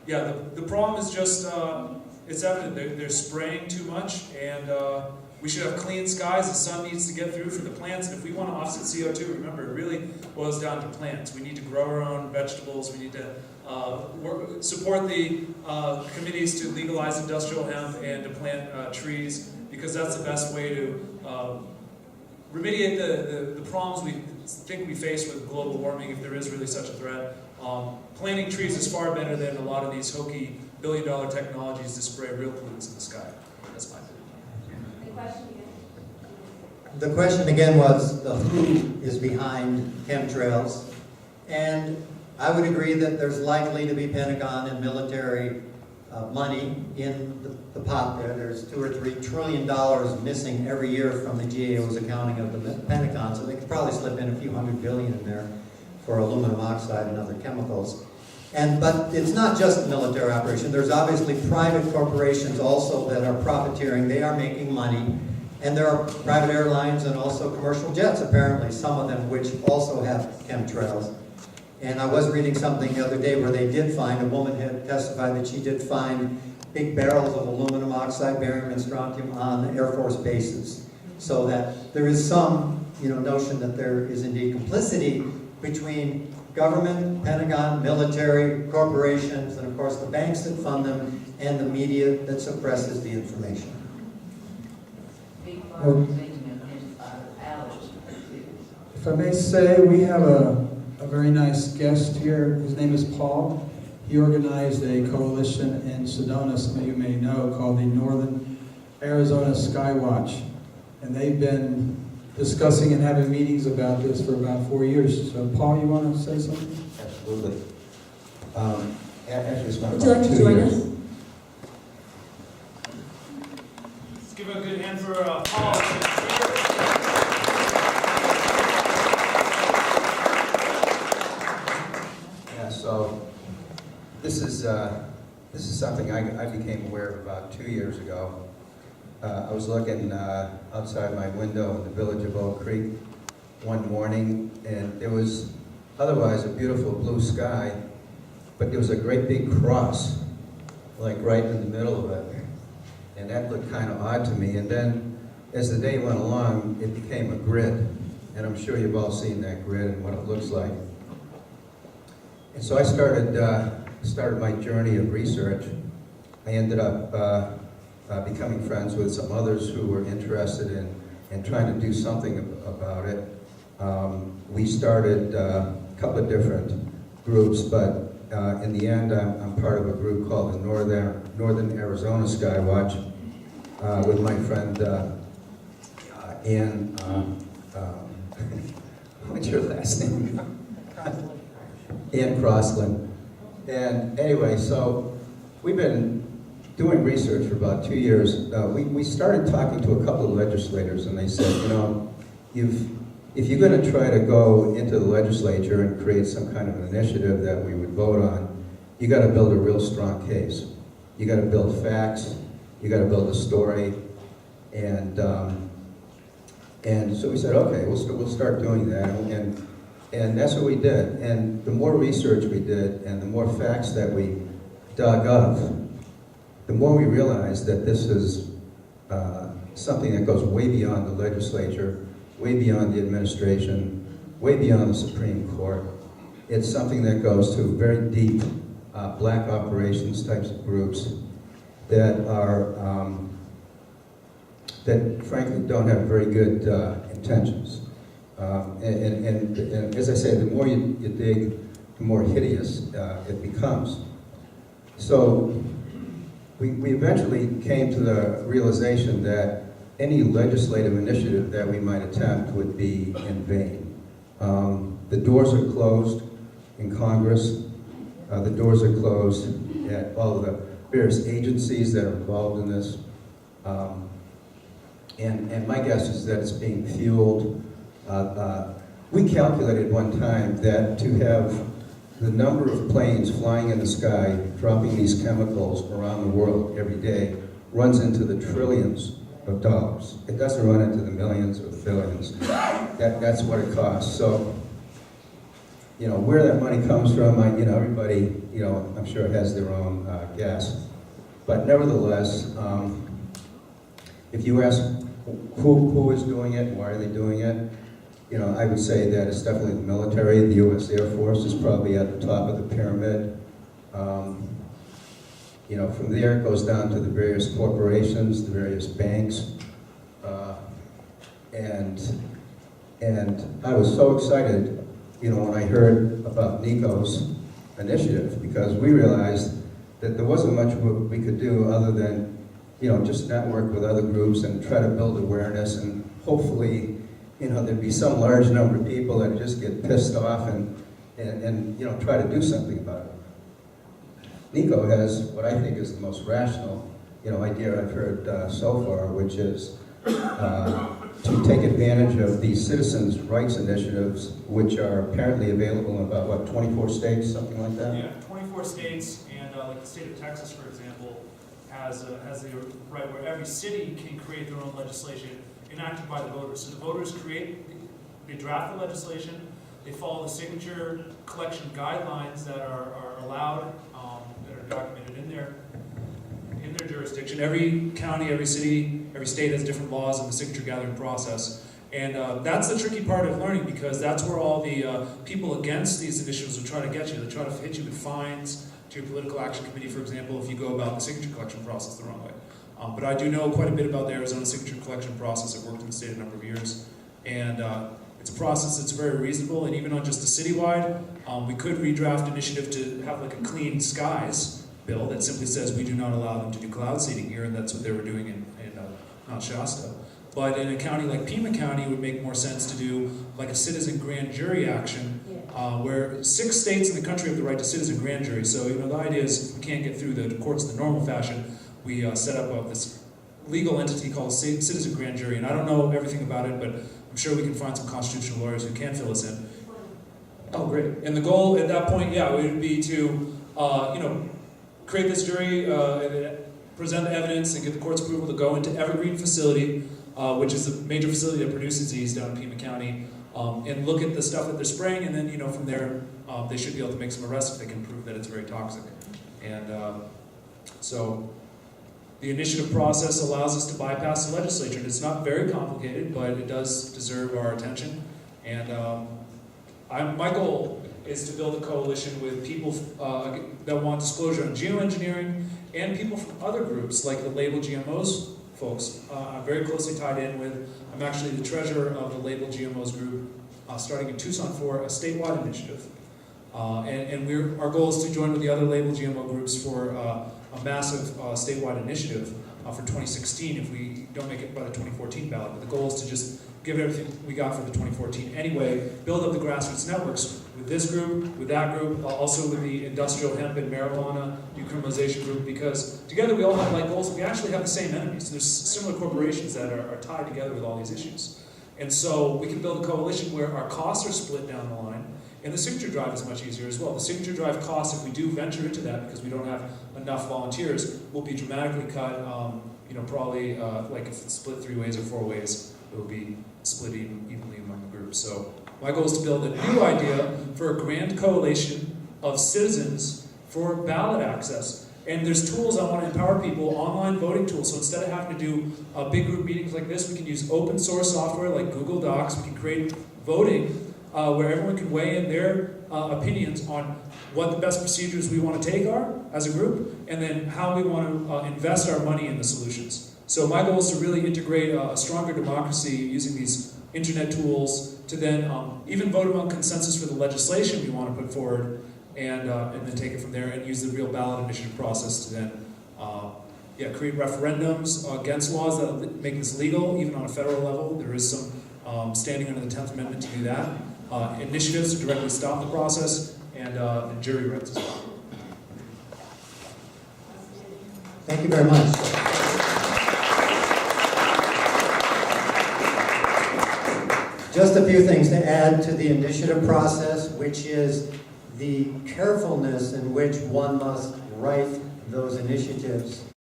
Yeah, the problem is just, it's evident, they're spraying too much, and we should have clean skies. The sun needs to get through for the plants, and if we want to offset CO2, remember, it really boils down to plants. We need to grow our own vegetables. We need to support the committees to legalize industrial hemp and to plant trees, because that's the best way to remediate the problems we think we face with global warming, if there is really such a threat. Planting trees is far better than a lot of these hokey billion-dollar technologies to spray real pollutants in the sky. That's my opinion. The question again? The question again was who is behind chemtrails, and I would agree that there's likely to be Pentagon and military money in the pot there. There's $2 or $3 trillion missing every year from the GAO's accounting of the Pentagon, so they could probably slip in a few $100 billion in there for aluminum oxide and other chemicals. But it's not just a military operation. There's obviously private corporations also that are profiteering. They are making money. And there are private airlines and also commercial jets, apparently, some of them which also have chemtrails. And I was reading something the other day where they did find, a woman had testified that she did find big barrels of aluminum oxide, barium, and strontium on the Air Force bases. So that there is some notion that there is indeed complicity between government, Pentagon, military, corporations, and of course the banks that fund them, and the media that suppresses the information. If I may say, we have a very nice guest here. His name is Paul. He organized a coalition in Sedona, some of you may know, called the Northern Arizona Skywatch. And they've been discussing and having meetings about this for about 4 years. So, Paul, you want to say something? Absolutely. Actually, it's been Would you like about to 2 join years. us? Let's give a good hand for Paul. Yeah, so this is something I became aware of about 2 years ago. I was looking outside my window in the village of Oak Creek one morning, and it was otherwise a beautiful blue sky, but there was a great big cross, like right in the middle of it. And that looked kind of odd to me. And then as the day went along, it became a grid. And I'm sure you've all seen that grid and what it looks like. And so I started my journey of research. I ended up becoming friends with some others who were interested in trying to do something about it. We started a couple of different groups, but in the end, I'm part of a group called the Northern Arizona Skywatch with my friend Ann. What's your last name? Ann Crossland. And anyway, so we've been doing research for about 2 years. We started talking to a couple of legislators, and they said, if you're going to try to go into the legislature and create some kind of an initiative that we would vote on, you got to build a real strong case. You got to build facts. You got to build a story. And so we said, okay, we'll start doing that. And that's what we did. And the more research we did, and the more facts that we dug up, the more we realized that this is something that goes way beyond the legislature, way beyond the administration, way beyond the Supreme Court. It's something that goes to very deep black operations types of groups that are, that frankly don't have very good intentions. And as I say, the more you dig, the more hideous it becomes. So we eventually came to the realization that any legislative initiative that we might attempt would be in vain. The doors are closed in Congress. The doors are closed at all of the various agencies that are involved in this. And my guess is that it's being fueled. We calculated one time that to have the number of planes flying in the sky, dropping these chemicals around the world every day, runs into the trillions of dollars. It doesn't run into the millions or the billions. That's what it costs. So where that money comes from, everybody, I'm sure has their own guess. But nevertheless, if you ask who is doing it, why are they doing it, I would say that it's definitely the military. The U.S. Air Force is probably at the top of the pyramid. From there it goes down to the various corporations, the various banks, and I was so excited, when I heard about Nico's initiative, because we realized that there wasn't much we could do other than, just network with other groups and try to build awareness, and hopefully, there'd be some large number of people that just get pissed off and try to do something about it. Nico has what I think is the most rational, idea I've heard so far, which is to take advantage of these citizens' rights initiatives, which are apparently available in about, 24 states, something like that? Yeah, 24 states, and like the state of Texas, for example, has the right where every city can create their own legislation enacted by the voters. So the voters they draft the legislation, they follow the signature collection guidelines that are allowed, that are documented in their jurisdiction. Every county, every city, every state has different laws in the signature gathering process. And that's the tricky part of learning, because that's where all the people against these initiatives will try to get you. They'll try to hit you with fines to your political action committee, for example, if you go about the signature collection process the wrong way. But I do know quite a bit about the Arizona signature collection process. I've worked in the state a number of years. And it's a process that's very reasonable, and even on just the citywide, we could redraft initiative to have like a clean skies bill that simply says we do not allow them to do cloud seeding here, and that's what they were doing in Mount Shasta. But in a county like Pima County, it would make more sense to do like a citizen grand jury action, where 6 states in the country have the right to citizen grand jury. So the idea is if we can't get through the courts in the normal fashion, we set up this legal entity called citizen grand jury. And I don't know everything about it, but I'm sure we can find some constitutional lawyers who can fill us in. Oh, great. And the goal at that point, would be to, create this jury, present the evidence, and get the court's approval to go into Evergreen facility, which is the major facility that produces these down in Pima County, and look at the stuff that they're spraying, and then, from there, they should be able to make some arrests if they can prove that it's very toxic. And so the initiative process allows us to bypass the legislature. And it's not very complicated, but it does deserve our attention. And my goal is to build a coalition with people that want disclosure on geoengineering, and people from other groups like the Label GMOs folks. I'm very closely tied in with, I'm actually the treasurer of the Label GMOs group, starting in Tucson for a statewide initiative. And our goal is to join with the other Label GMO groups for a massive statewide initiative for 2016 if we don't make it by the 2014 ballot. But the goal is to just give everything we got for the 2014 anyway, build up the grassroots networks with this group, with that group, also with the industrial hemp and marijuana decriminalization group, because together we all have like goals. We actually have the same enemies. There's similar corporations that are tied together with all these issues. And so we can build a coalition where our costs are split down the line, and the signature drive is much easier as well. The signature drive costs, if we do venture into that, because we don't have enough volunteers, will be dramatically cut. Probably like if it's split 3 ways or 4 ways, it will be split evenly among the groups. So my goal is to build a new idea for a grand coalition of citizens for ballot access. And there's tools I want to empower people, online voting tools. So instead of having to do big group meetings like this, we can use open source software like Google Docs. We can create voting where everyone can weigh in their opinions on what the best procedures we want to take are as a group, and then how we want to invest our money in the solutions. So my goal is to really integrate a stronger democracy using these internet tools to then even vote among consensus for the legislation we want to put forward, and then take it from there and use the real ballot initiative process to then create referendums against laws that make this legal, even on a federal level. There is some standing under the 10th Amendment to do that. Initiatives to directly stop the process, and jury rights as well. Thank you very much. Just a few things to add to the initiative process, which is the carefulness in which one must write those initiatives